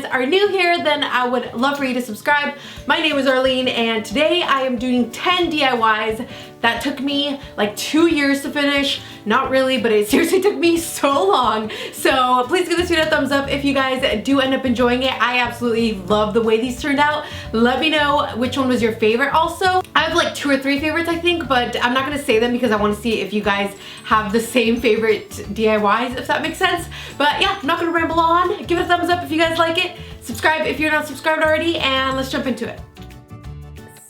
guys are new here, then I would love for you to subscribe. My name is Arlyne, and today I am doing 10 DIYs that took me like 2 years to finish. Not really, but it seriously took me so long. So please give this video a thumbs up if you guys do end up enjoying it. I absolutely love the way these turned out. Let me know which one was your favorite also. I have like 2 or 3 favorites I think, but I'm not gonna say them because I wanna see if you guys have the same favorite DIYs, if that makes sense. But yeah, I'm not gonna ramble on. Give it a thumbs up if you guys like it. Subscribe if you're not subscribed already, and let's jump into it.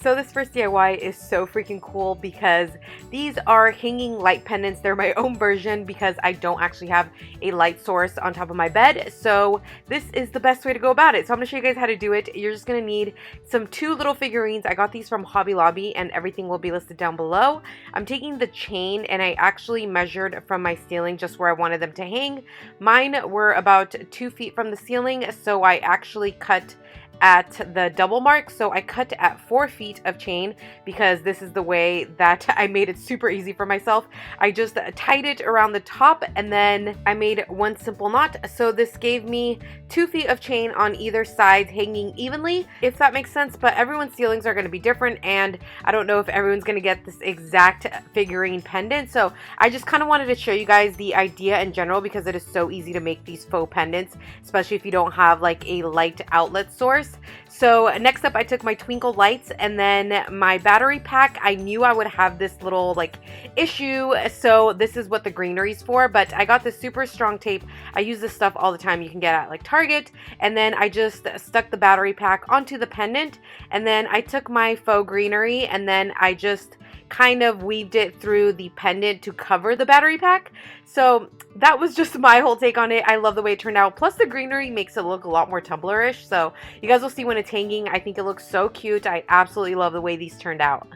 So this first DIY is so freaking cool because these are hanging light pendants. They're my own version because I don't actually have a light source on top of my bed. So this is the best way to go about it. So I'm gonna show you guys how to do it. You're just gonna need some 2 little figurines. I got these from Hobby Lobby and everything will be listed down below. I'm taking the chain and I actually measured from my ceiling just where I wanted them to hang. Mine were about 2 feet from the ceiling, so I actually cut at the double mark. So I cut at 4 feet of chain because this is the way that I made it super easy for myself. I just tied it around the top and then I made 1 simple knot. So this gave me 2 feet of chain on either side hanging evenly, if that makes sense. But everyone's ceilings are going to be different and I don't know if everyone's going to get this exact figurine pendant. So I just kind of wanted to show you guys the idea in general because it is so easy to make these faux pendants, especially if you don't have like a light outlet source. So next up I took my twinkle lights and then my battery pack. I knew I would have this little like issue, so this is what the greenery is for, but I got this super strong tape. I use this stuff all the time. You can get at like Target, and then I just stuck the battery pack onto the pendant, and then I took my faux greenery and then I just kind of weaved it through the pendant to cover the battery pack. So that was just my whole take on it. I love the way it turned out. Plus the greenery makes it look a lot more Tumblr-ish. So you guys will see when it's hanging. I think it looks so cute. I absolutely love the way these turned out.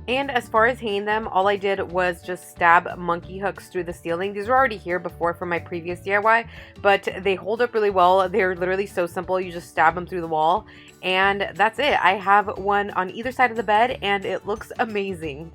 And as far as hanging them, all I did was just stab monkey hooks through the ceiling. These were already here before from my previous DIY, but they hold up really well. They're literally so simple. You just stab them through the wall and that's it. I have one on either side of the bed and it looks amazing.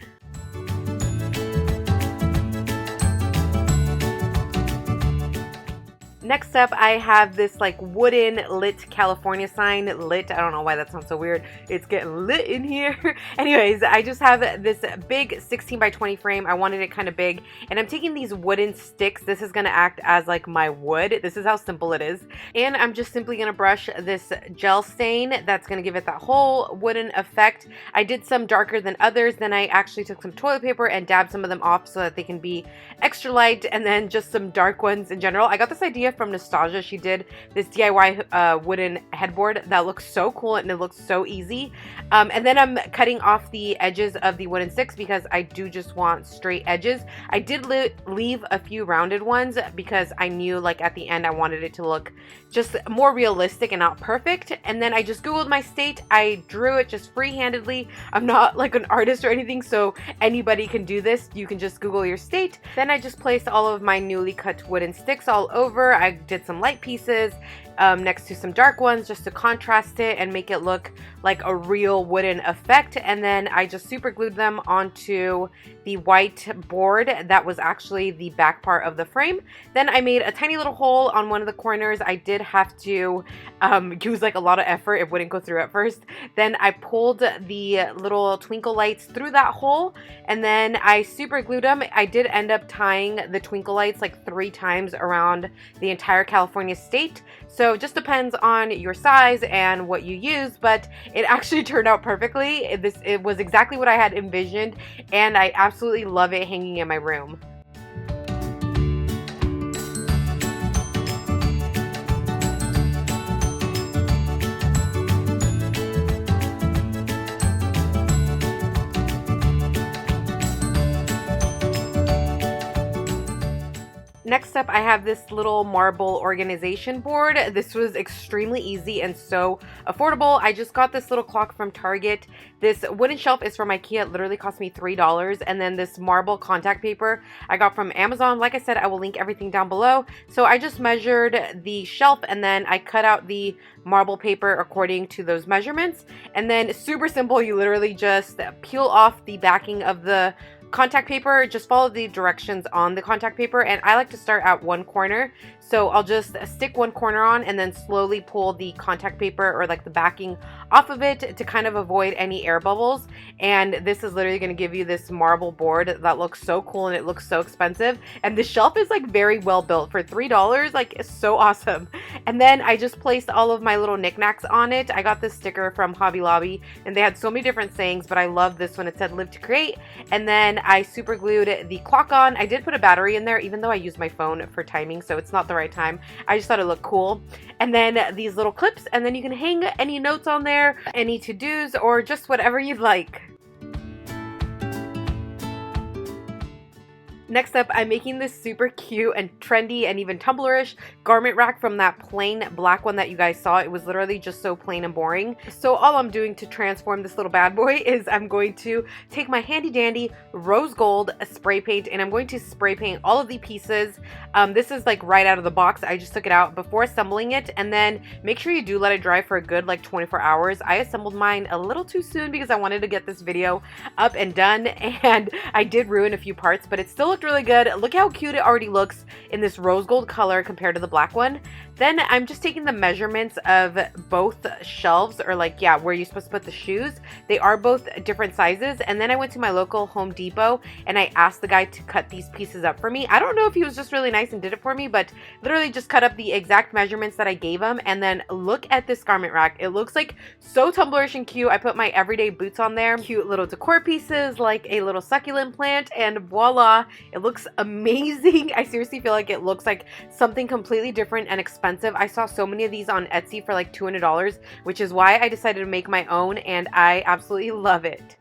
Next up, I have this like wooden lit California sign. Lit, I don't know why that sounds so weird. It's getting lit in here. Anyways, I just have this big 16 by 20 frame. I wanted it kind of big. And I'm taking these wooden sticks. This is going to act as like my wood. This is how simple it is. And I'm just simply going to brush this gel stain. That's going to give it that whole wooden effect. I did some darker than others. Then I actually took some toilet paper and dabbed some of them off so that they can be extra light. And then just some dark ones in general. I got this idea from Nostalgia. She did this DIY wooden headboard that looks so cool and it looks so easy. And then I'm cutting off the edges of the wooden sticks because I do just want straight edges. I did leave a few rounded ones because I knew like at the end I wanted it to look just more realistic and not perfect. And then I just googled my state. I drew it just free-handedly. I'm not like an artist or anything, so anybody can do this. You can just Google your state. Then I just placed all of my newly cut wooden sticks all over. I did some light pieces next to some dark ones just to contrast it and make it look like a real wooden effect. And then I just super glued them onto the white board that was actually the back part of the frame. Then I made a tiny little hole on one of the corners. I did have to use like a lot of effort. It wouldn't go through at first. Then I pulled the little twinkle lights through that hole and then I super glued them. I did end up tying the twinkle lights like 3 times around the entire California state. So it just depends on your size and what you use, but it actually turned out perfectly. It was exactly what I had envisioned and I absolutely love it hanging in my room. Next up, I have this little marble organization board. This was extremely easy and so affordable. I just got this little clock from Target. This wooden shelf is from Ikea. It literally cost me $3. And then this marble contact paper I got from Amazon. Like I said, I will link everything down below. So I just measured the shelf and then I cut out the marble paper according to those measurements. And then super simple, you literally just peel off the backing of the contact paper, just follow the directions on the contact paper, and I like to start at one corner. So I'll just stick one corner on and then slowly pull the contact paper or like the backing off of it to kind of avoid any air bubbles. And this is literally going to give you this marble board that looks so cool, and it looks so expensive. And the shelf is like very well built for $3. Like, it's so awesome. And then I just placed all of my little knickknacks on it. I got this sticker from Hobby Lobby and they had so many different sayings, but I love this one. It said "Live to Create." And then I super glued the clock on. I did put a battery in there, even though I use my phone for timing, so it's not the right time. I just thought it looked cool. And then these little clips, and then you can hang any notes on there, any to-dos, or just whatever you'd like. Next up, I'm making this super cute and trendy and even Tumblr-ish garment rack from that plain black one that you guys saw. It was literally just so plain and boring. So all I'm doing to transform this little bad boy is I'm going to take my handy dandy rose gold spray paint, and I'm going to spray paint all of the pieces. This is like right out of the box. I just took it out before assembling it, and then make sure you do let it dry for a good like 24 hours. I assembled mine a little too soon because I wanted to get this video up and done, and I did ruin a few parts, but it still looked really good. Look how cute it already looks in this rose gold color compared to the black one. Then I'm just taking the measurements of both shelves, or like, yeah, where you're supposed to put the shoes. They are both different sizes. And then I went to my local Home Depot and I asked the guy to cut these pieces up for me. I don't know if he was just really nice and did it for me, but literally just cut up the exact measurements that I gave him. And then look at this garment rack. It looks like so Tumblr-ish and cute. I put my everyday boots on there, cute little decor pieces like a little succulent plant, and voila, it looks amazing. I seriously feel like it looks like something completely different and expensive. I saw so many of these on Etsy for like $200, which is why I decided to make my own, and I absolutely love it.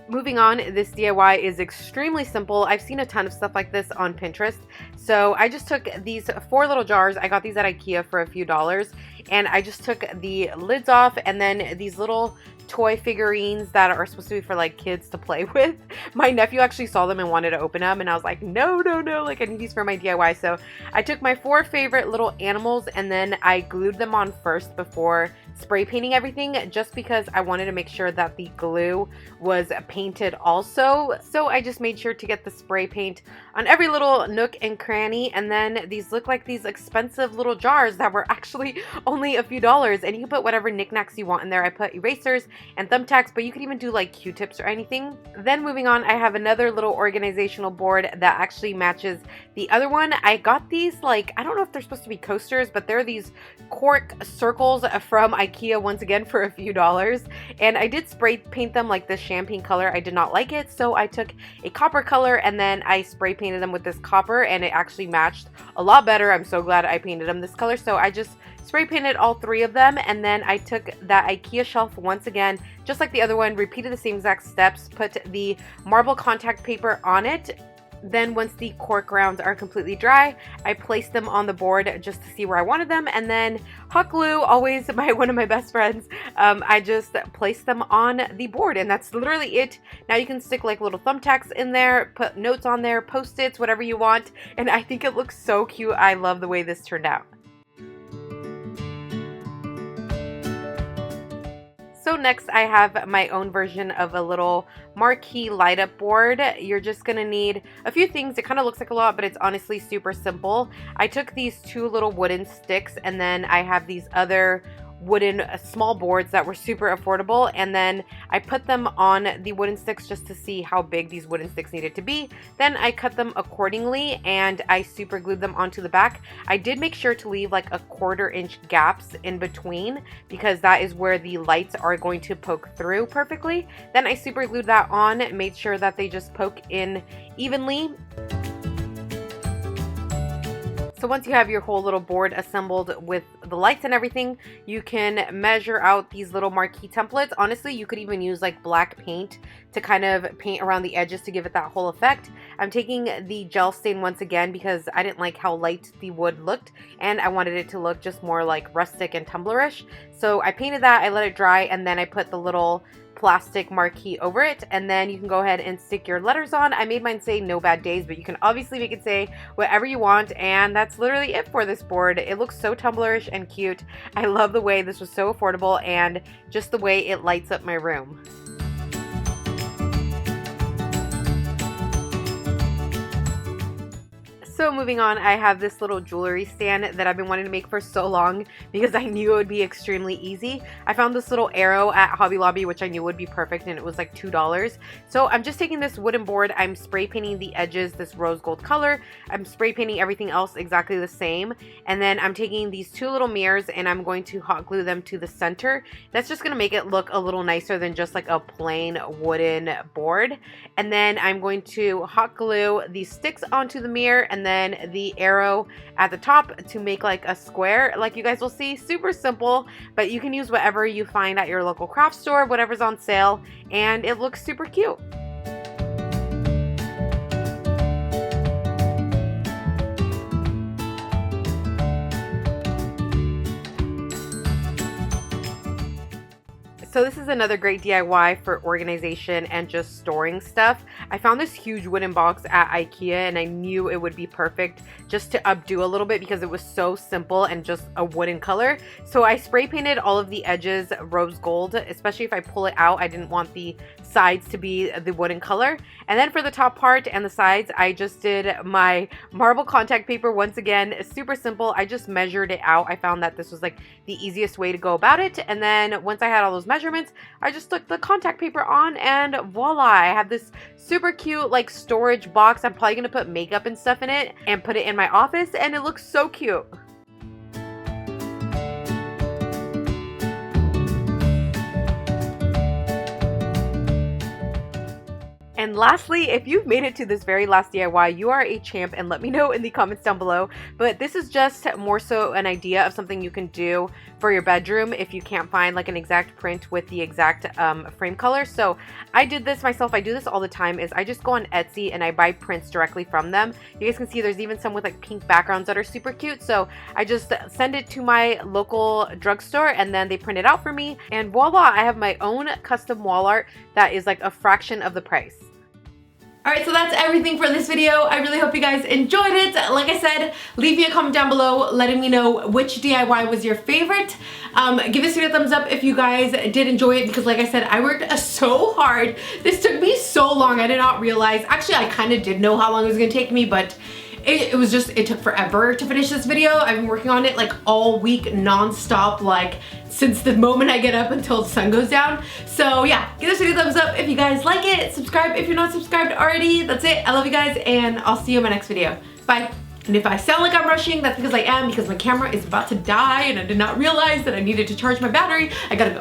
Moving on, this DIY is extremely simple. I've seen a ton of stuff like this on Pinterest. So I just took these 4 little jars. I got these at Ikea for a few dollars, and I just took the lids off, and then these little toy figurines that are supposed to be for like kids to play with. My nephew actually saw them and wanted to open them, and I was like, no, like I need these for my DIY. So I took my 4 favorite little animals and then I glued them on first before spray painting everything, just because I wanted to make sure that the glue was painted also. So I just made sure to get the spray paint on every little nook and cranny. And then these look like these expensive little jars that were actually only a few dollars, and you can put whatever knickknacks you want in there. I put erasers and thumbtacks, but you could even do like Q-tips or anything. Then moving on, I have another little organizational board that actually matches the other one. I got these, like, I don't know if they're supposed to be coasters, but they're these cork circles from Ikea once again for a few dollars. And I did spray paint them like this champagne color. I did not like it, so I took a copper color and then I spray painted them with this copper, and it actually matched a lot better. I'm so glad I painted them this color. So I just spray painted all 3 of them, and then I took that Ikea shelf once again, just like the other one, repeated the same exact steps, put the marble contact paper on it. Then once the cork rounds are completely dry, I placed them on the board just to see where I wanted them, and then hot glue, always one of my best friends, I just placed them on the board, and that's literally it. Now you can stick like little thumbtacks in there, put notes on there, post-its, whatever you want, and I think it looks so cute. I love the way this turned out. So next I have my own version of a little marquee light up board. You're just gonna need a few things. It kind of looks like a lot, but it's honestly super simple. I took these 2 little wooden sticks, and then I have these other wooden small boards that were super affordable, and then I put them on the wooden sticks just to see how big these wooden sticks needed to be. Then I cut them accordingly and I super glued them onto the back. I did make sure to leave like a 1/4 inch gaps in between, because that is where the lights are going to poke through perfectly. Then I super glued that on, made sure that they just poke in evenly. So once you have your whole little board assembled with the lights and everything, you can measure out these little marquee templates. Honestly, you could even use like black paint to kind of paint around the edges to give it that whole effect. I'm taking the gel stain once again because I didn't like how light the wood looked, and I wanted it to look just more like rustic and Tumblr-ish. So I painted that, I let it dry, and then I put the little plastic marquee over it, and then you can go ahead and stick your letters on. I made mine say "No Bad Days," but you can obviously make it say whatever you want, and that's literally it for this board. It looks so Tumblr-ish and cute. I love the way this was so affordable and just the way it lights up my room. So moving on, I have this little jewelry stand that I've been wanting to make for so long because I knew it would be extremely easy. I found this little arrow at Hobby Lobby, which I knew would be perfect, and it was like $2. So I'm just taking this wooden board, I'm spray painting the edges this rose gold color, I'm spray painting everything else exactly the same, and then I'm taking these two little mirrors and I'm going to hot glue them to the center. That's just going to make it look a little nicer than just like a plain wooden board. And then I'm going to hot glue these sticks onto the mirror and then the arrow at the top to make like a square, like you guys will see. Super simple, but you can use whatever you find at your local craft store, whatever's on sale, and it looks super cute. So this is another great DIY for organization and just storing stuff. I found this huge wooden box at Ikea and I knew it would be perfect just to updo a little bit because it was so simple and just a wooden color. So I spray painted all of the edges rose gold, especially if I pull it out. I didn't want the sides to be the wooden color. And then for the top part and the sides, I just did my marble contact paper. Once again, super simple. I just measured it out. I found that this was like the easiest way to go about it. And then once I had all those measurements, I just stuck the contact paper on and voila, I have this super cute like storage box. I'm probably gonna put makeup and stuff in it and put it in my office, and it looks so cute. And lastly, if you've made it to this very last DIY, you are a champ, and let me know in the comments down below. But this is just more so an idea of something you can do for your bedroom if you can't find like an exact print with the exact frame color. So I did this myself. I do this all the time. Is I just go on Etsy and I buy prints directly from them. You guys can see there's even some with like pink backgrounds that are super cute. So I just send it to my local drugstore and then they print it out for me. And voila, I have my own custom wall art that is like a fraction of the price. Alright, so that's everything for this video. I really hope you guys enjoyed it. Like I said, leave me a comment down below letting me know which DIY was your favorite. Give this video a thumbs up if you guys did enjoy it, because like I said, I worked so hard. This took me so long. I did not realize. Actually, I kind of did know how long it was going to take me, but it took forever to finish this video. I've been working on it like all week non-stop, like since the moment I get up until the sun goes down. So yeah, give this video a thumbs up if you guys like it. Subscribe if you're not subscribed already. That's it. I love you guys and I'll see you in my next video. Bye. And if I sound like I'm rushing, that's because I am, because my camera is about to die and I did not realize that I needed to charge my battery. I gotta go.